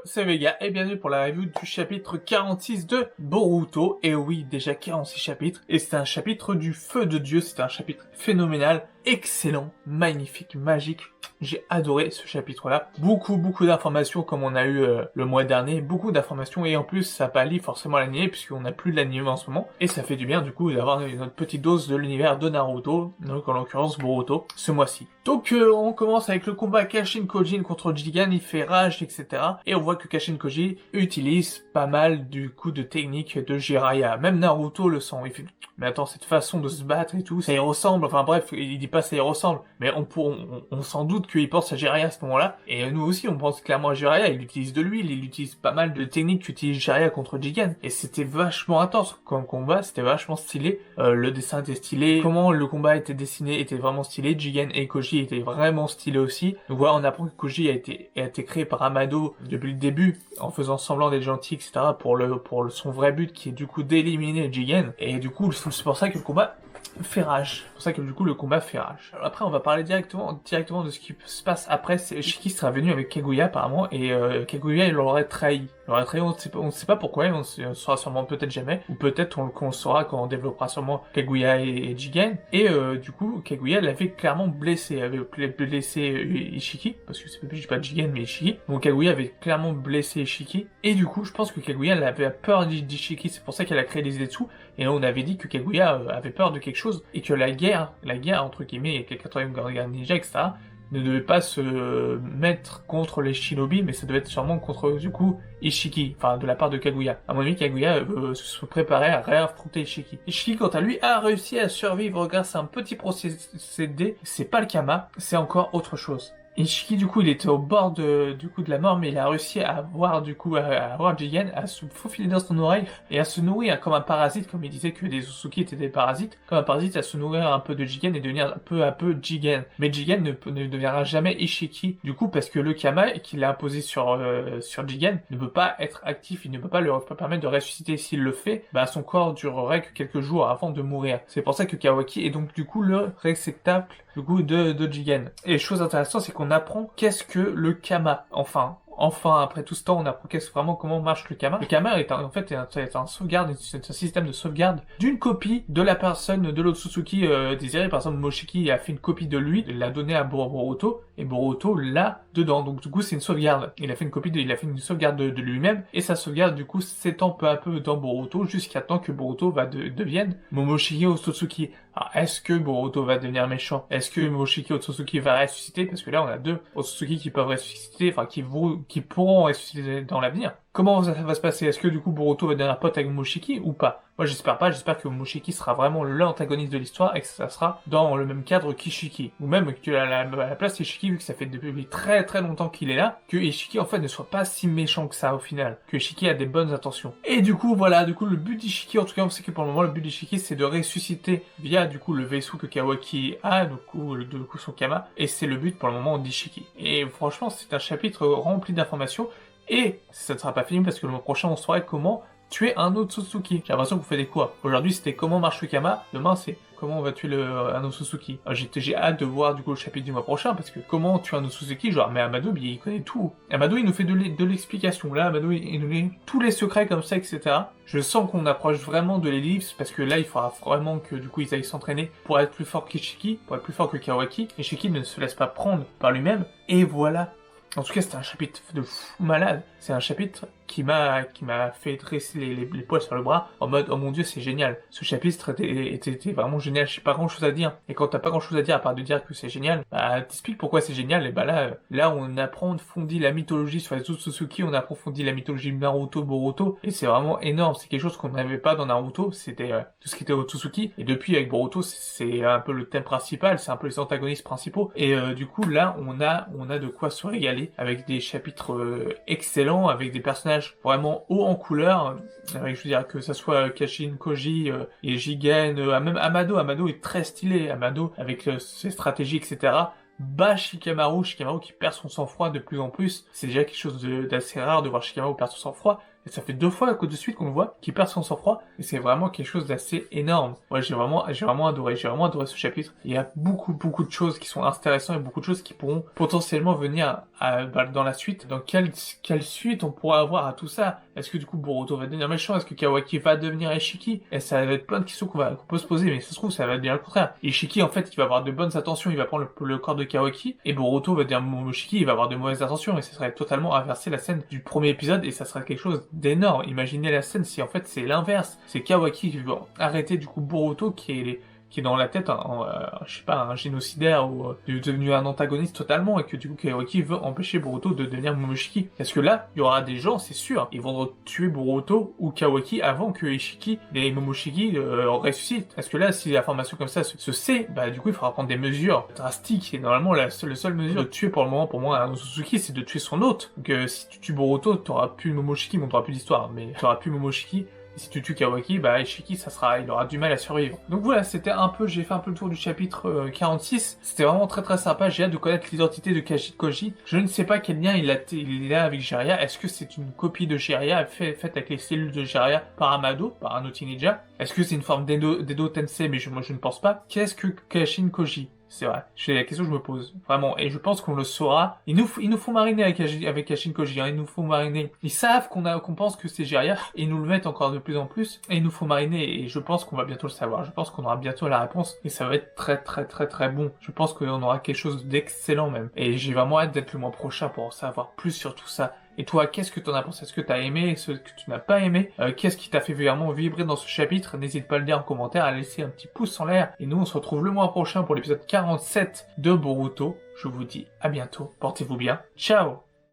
c'est Vega et bienvenue pour la review du chapitre 46 de Boruto. Et oui, déjà 46 chapitres, et c'est un chapitre du feu de Dieu, c'est un chapitre phénoménal, excellent, magnifique, magique. J'ai adoré ce chapitre-là. Beaucoup d'informations comme on a eu le mois dernier, beaucoup d'informations, et en plus ça pallie forcément l'anime puisqu'on n'a plus de l'anime en ce moment, et ça fait du bien du coup d'avoir une petite dose de l'univers de Naruto, donc en l'occurrence Boruto, ce mois-ci. Donc on commence avec le combat Kashin Kojin contre Jigen, il fait rage, etc. Et on voit que Kashin Koji utilise pas mal du coup de techniques de Jiraiya. Même Naruto le sent, il fait mais attends, cette façon de se battre et tout, ça y ressemble, enfin bref, il dit pas ça y ressemble, mais on s'en doute qu'il pense à Jiraiya à ce moment-là, et nous aussi on pense clairement à Jiraiya, il utilise de l'huile, il utilise pas mal de techniques qu'utilise Jiraiya contre Jigen, et c'était vachement intense comme combat, c'était vachement stylé, le dessin était stylé, comment le combat était dessiné était vraiment stylé, Jigen et Koji étaient vraiment stylés aussi, donc voilà, on apprend que Koji a été créé par Amado depuis le début, en faisant semblant d'être gentil, etc., pour son vrai but qui est du coup d'éliminer Jigen, et du coup c'est pour ça que le combat fait rage. C'est pour ça que du coup le combat fait rage. Alors après on va parler directement de ce qui se passe après. Shiki sera venu avec Kaguya apparemment et Kaguya il l'aurait trahi. On ne sait pas pourquoi, on le saura sûrement peut-être jamais, ou peut-être on le saura quand on développera sûrement Kaguya et Jigen. Et du coup Kaguya l'avait clairement blessé, Ishiki, parce que c'est pas Jigen mais Ishiki. Donc Kaguya avait clairement blessé Ishiki. Et du coup je pense que Kaguya elle avait peur d'Ishiki, c'est pour ça qu'elle a créé les Zetsu. Et on avait dit que Kaguya avait peur de quelque chose, et que la guerre entre guillemets, avec les 4e Guardian Ninja, etc., ne devait pas se mettre contre les shinobi, mais ça devait être sûrement contre, du coup, Ishiki, enfin, de la part de Kaguya. À mon avis, Kaguya se préparait à réaffronter Ishiki. Ishiki, quant à lui, a réussi à survivre grâce à un petit procédé. C'est pas le Kama, c'est encore autre chose. Ishiki, du coup, il était au bord de la mort, mais il a réussi à voir Jigen, à se faufiler dans son oreille, et à se nourrir comme un parasite, comme il disait que les Osuki étaient des parasites, comme un parasite à se nourrir un peu de Jigen et devenir peu à peu Jigen. Mais Jigen ne deviendra jamais Ishiki, du coup, parce que le Kama qu'il a imposé sur Jigen ne peut pas être actif, il ne peut pas lui permettre de ressusciter. S'il le fait, son corps durerait que quelques jours avant de mourir. C'est pour ça que Kawaki est donc, du coup, le réceptacle, du coup, de Jigen. Et chose intéressante, c'est qu'on apprend qu'est-ce que le Kama, enfin, après tout ce temps, on apprend comment marche le Kama. Le Kama est un sauvegarde, c'est un système de sauvegarde d'une copie de la personne de l'Otsutsuki désirée. Par exemple, Moshiki a fait une copie de lui, il l'a donné à Boruto, et Boruto l'a dedans. Donc du coup, c'est une sauvegarde. Il a fait une sauvegarde de lui-même, et sa sauvegarde, du coup, s'étend peu à peu dans Boruto, jusqu'à temps que Boruto devienne Momoshiki Otsutsuki. Alors, est-ce que Boruto va devenir méchant? Est-ce que Momoshiki Otsutsuki va ressusciter? Parce que là, on a deux Otsutsuki qui peuvent ressusciter, enfin, qui pourront ressusciter dans l'avenir. Comment ça va se passer? Est-ce que du coup Boruto va devenir pote avec Momoshiki ou pas? Moi j'espère pas, j'espère que Momoshiki sera vraiment l'antagoniste de l'histoire et que ça sera dans le même cadre qu'Ishiki. Ou même que à la place d'Ishiki, vu que ça fait depuis très longtemps qu'il est là, que Ishiki en fait ne soit pas si méchant que ça au final. Que Ishiki a des bonnes intentions. Et du coup voilà, le but d'Ishiki, en tout cas on sait que pour le moment le but d'Ishiki c'est de ressusciter via du coup le vaisseau que Kawaki a, du coup son Kama, et c'est le but pour le moment d'Ishiki. Et franchement c'est un chapitre rempli d'informations. Et ça ne sera pas fini parce que le mois prochain on saura comment tuer un Otsutsuki. J'ai l'impression que vous faites des quoi. Aujourd'hui c'était comment marche le Kama, demain c'est comment on va tuer un Otsutsuki. J'ai hâte de voir du coup le chapitre du mois prochain parce que comment tuer un Otsutsuki, genre mais Amado il connaît tout. Amado il nous fait de l'explication. Là Amado il nous met tous les secrets comme ça, etc. Je sens qu'on approche vraiment de l'ellipse parce que là il faudra vraiment que du coup ils aillent s'entraîner pour être plus fort qu'Ishiki, pour être plus fort que Kawaki. Ishiki ne se laisse pas prendre par lui-même. Et voilà. En tout cas, c'était un chapitre de fou malade. C'est un chapitre qui m'a fait dresser les poils sur le bras en mode oh mon dieu c'est génial. Ce chapitre était vraiment génial. J'ai pas grand chose à dire. Et quand t'as pas grand chose à dire à part de dire que c'est génial, t'expliques pourquoi c'est génial. Et là on approfondit la mythologie sur les Otsutsuki, on approfondit la mythologie de Naruto, Boruto, et c'est vraiment énorme. C'est quelque chose qu'on n'avait pas dans Naruto. C'était tout ce qui était Otsutsuki. Et depuis avec Boruto, c'est un peu le thème principal, c'est un peu les antagonistes principaux. Et du coup là on a de quoi se régaler avec des chapitres excellents, avec des personnages vraiment haut en couleur, avec, je veux dire, que ça soit Kashin Koji et Jigen, même Amado est très stylé, Amado avec ses stratégies, etc. Bat Shikamaru qui perd son sang-froid de plus en plus, c'est déjà quelque chose d'assez rare de voir Shikamaru perdre son sang-froid, Et ça fait 2 fois de suite qu'on le voit, qu'il perd son sang-froid, et c'est vraiment quelque chose d'assez énorme. Ouais, j'ai vraiment adoré ce chapitre. Il y a beaucoup de choses qui sont intéressantes et beaucoup de choses qui pourront potentiellement venir dans la suite. Dans quelle suite on pourra avoir à tout ça? Est-ce que du coup Boruto va devenir méchant? Est-ce que Kawaki va devenir Ishiki? Et ça va être plein de questions qu'on peut se poser, mais ça se trouve ça va devenir le contraire. Ishiki en fait il va avoir de bonnes intentions, il va prendre le corps de Kawaki, et Boruto va devenir Momoshiki, il va avoir de mauvaises intentions, et ça serait totalement inversé la scène du premier épisode, et ça serait quelque chose d'énorme. Imaginez la scène si en fait c'est l'inverse, c'est Kawaki qui veut arrêter du coup Boruto qui est dans la tête je sais pas, un génocidaire ou devenu un antagoniste totalement, et que du coup Kawaki veut empêcher Boruto de devenir Momoshiki. Parce que là, il y aura des gens, c'est sûr, ils vont tuer Boruto ou Kawaki avant que Ishiki et Momoshiki ressuscitent. Parce que là, si la formation comme ça se sait, bah du coup il faudra prendre des mesures drastiques, et normalement la seule mesure de tuer pour le moment, pour moi, un Suzuki, c'est de tuer son hôte. Donc si tu tues Boruto, t'auras plus Momoshiki, bon t'auras plus d'histoire, mais t'auras plus Momoshiki. Et si tu tues Kawaki, bah Ishiki, il aura du mal à survivre. Donc voilà, j'ai fait un peu le tour du chapitre 46. C'était vraiment très sympa. J'ai hâte de connaître l'identité de Kashin Koji. Je ne sais pas quel lien il a avec Jiraiya. Est-ce que c'est une copie de Jiraiya faite avec les cellules de Jiraiya par Amado, par un outil ninja? Est-ce que c'est une forme d'Edo Tensei? Mais moi je ne pense pas. Qu'est-ce que Kashin Koji? C'est vrai, c'est la question que je me pose, vraiment, et je pense qu'on le saura. Il nous faut mariner avec Kashin Koji, hein. Il nous faut mariner. Ils savent qu'on pense que c'est Jiraiya, et ils nous le mettent encore de plus en plus, et il nous faut mariner, et je pense qu'on va bientôt le savoir. Je pense qu'on aura bientôt la réponse, et ça va être très bon. Je pense qu'on aura quelque chose d'excellent même. Et j'ai vraiment hâte d'être le mois prochain pour en savoir plus sur tout ça. Et toi, qu'est-ce que t'en as pensé? Est-ce que t'as aimé? Ce que tu n'as pas aimé? Qu'est-ce qui t'a fait vraiment vibrer dans ce chapitre? N'hésite pas à le dire en commentaire, à laisser un petit pouce en l'air. Et nous, on se retrouve le mois prochain pour l'épisode 47 de Boruto. Je vous dis à bientôt. Portez-vous bien. Ciao!